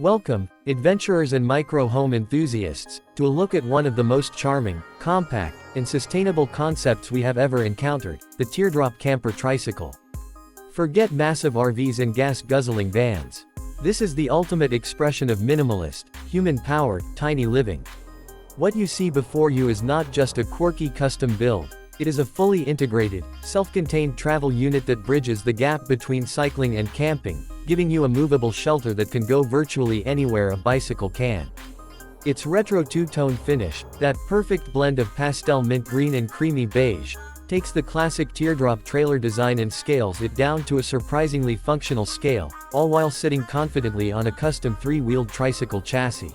Welcome, adventurers and micro-home enthusiasts, to a look at one of the most charming, compact, and sustainable concepts we have ever encountered, the teardrop camper tricycle. Forget massive RVs and gas-guzzling vans. This is the ultimate expression of minimalist, human-powered, tiny living. What you see before you is not just a quirky custom build. It is a fully integrated, self-contained travel unit that bridges the gap between cycling and camping, giving you a movable shelter that can go virtually anywhere a bicycle can. Its retro two-tone finish, that perfect blend of pastel mint green and creamy beige, takes the classic teardrop trailer design and scales it down to a surprisingly functional scale, all while sitting confidently on a custom three-wheeled tricycle chassis.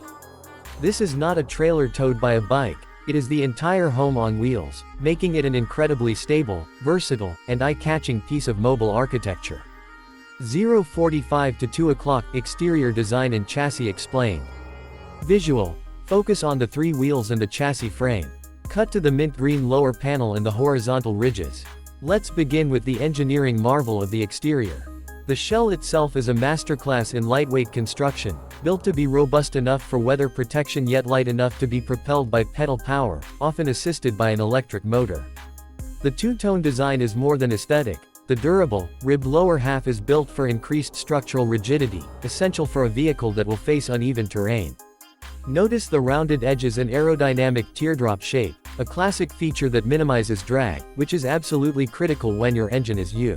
This is not a trailer towed by a bike. It is the entire home on wheels, making it an incredibly stable, versatile, and eye-catching piece of mobile architecture. 0:45 to 2 o'clock, exterior design and chassis explained. Visual. Focus on the three wheels and the chassis frame. Cut to the mint green lower panel and the horizontal ridges. Let's begin with the engineering marvel of the exterior. The shell itself is a masterclass in lightweight construction, built to be robust enough for weather protection yet light enough to be propelled by pedal power, often assisted by an electric motor. The two-tone design is more than aesthetic. The durable, ribbed lower half is built for increased structural rigidity, essential for a vehicle that will face uneven terrain. Notice the rounded edges and aerodynamic teardrop shape, a classic feature that minimizes drag, which is absolutely critical when your engine is U.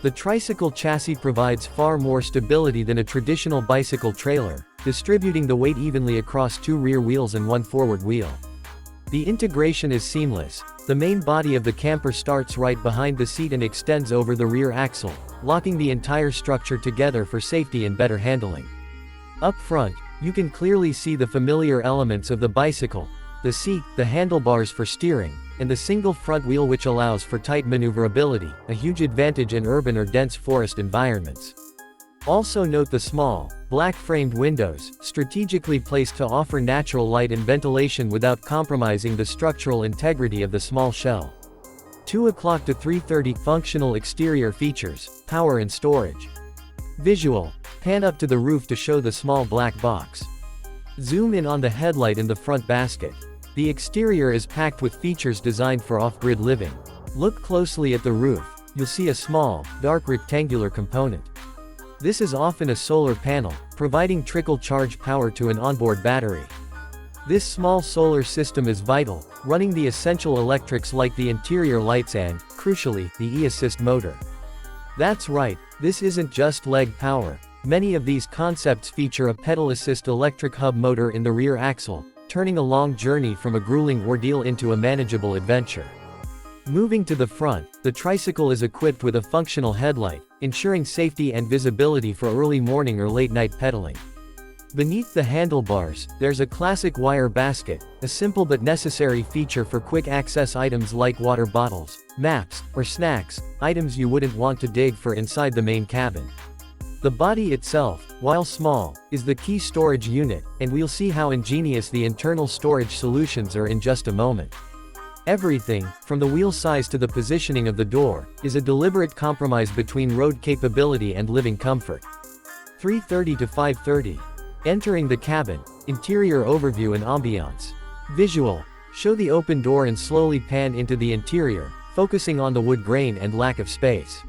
The tricycle chassis provides far more stability than a traditional bicycle trailer, distributing the weight evenly across two rear wheels and one forward wheel. The integration is seamless. The main body of the camper starts right behind the seat and extends over the rear axle, locking the entire structure together for safety and better handling. Up front, you can clearly see the familiar elements of the bicycle: the seat, the handlebars for steering, and the single front wheel which allows for tight maneuverability, a huge advantage in urban or dense forest environments. Also note the small, black-framed windows, strategically placed to offer natural light and ventilation without compromising the structural integrity of the small shell. 2 o'clock to 3:30 functional exterior features, power and storage. Visual. Pan up to the roof to show the small black box. Zoom in on the headlight and the front basket. The exterior is packed with features designed for off-grid living. Look closely at the roof. You'll see a small, dark rectangular component. This is often a solar panel, providing trickle-charge power to an onboard battery. This small solar system is vital, running the essential electrics like the interior lights and, crucially, the e-assist motor. That's right, this isn't just leg power. Many of these concepts feature a pedal-assist electric hub motor in the rear axle, turning a long journey from a grueling ordeal into a manageable adventure. Moving to the front, the tricycle is equipped with a functional headlight, ensuring safety and visibility for early morning or late night pedaling. Beneath the handlebars, there's a classic wire basket, a simple but necessary feature for quick access items like water bottles, maps, or snacks, items you wouldn't want to dig for inside the main cabin. The body itself, while small, is the key storage unit, and we'll see how ingenious the internal storage solutions are in just a moment. Everything, from the wheel size to the positioning of the door, is a deliberate compromise between road capability and living comfort. 3:30 to 5:30. Entering the cabin, interior overview and ambiance. Visual. Show the open door and slowly pan into the interior, focusing on the wood grain and lack of space.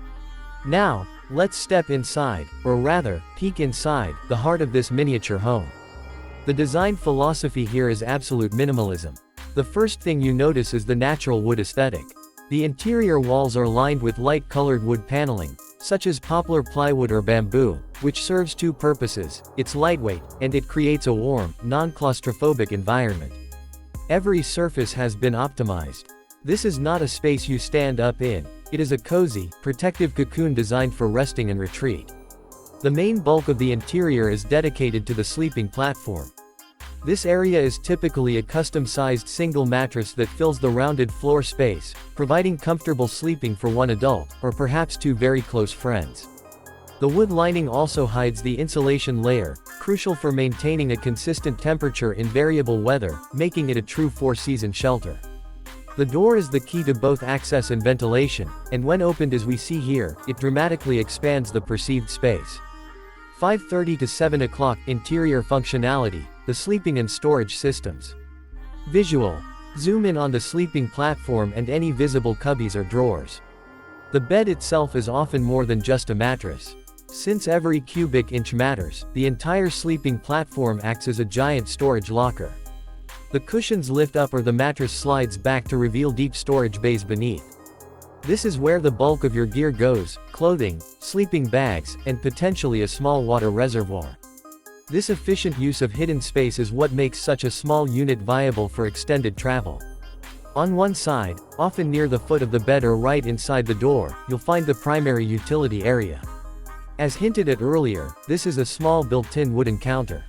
Now, let's step inside, or rather, peek inside, the heart of this miniature home. The design philosophy here is absolute minimalism. The first thing you notice is the natural wood aesthetic. The interior walls are lined with light-colored wood paneling, such as poplar plywood or bamboo, which serves two purposes: it's lightweight, and it creates a warm, non-claustrophobic environment. Every surface has been optimized. This is not a space you stand up in. It is a cozy, protective cocoon designed for resting and retreat. The main bulk of the interior is dedicated to the sleeping platform. This area is typically a custom-sized single mattress that fills the rounded floor space, providing comfortable sleeping for one adult, or perhaps two very close friends. The wood lining also hides the insulation layer, crucial for maintaining a consistent temperature in variable weather, making it a true four-season shelter. The door is the key to both access and ventilation, and when opened as we see here, it dramatically expands the perceived space. 5:30 to 7 o'clock. Interior functionality, the sleeping and storage systems. Visual. Zoom in on the sleeping platform and any visible cubbies or drawers. The bed itself is often more than just a mattress. Since every cubic inch matters, the entire sleeping platform acts as a giant storage locker. The cushions lift up or the mattress slides back to reveal deep storage bays beneath. This is where the bulk of your gear goes: clothing, sleeping bags, and potentially a small water reservoir. This efficient use of hidden space is what makes such a small unit viable for extended travel. On one side, often near the foot of the bed or right inside the door, you'll find the primary utility area. As hinted at earlier, this is a small built-in wooden counter.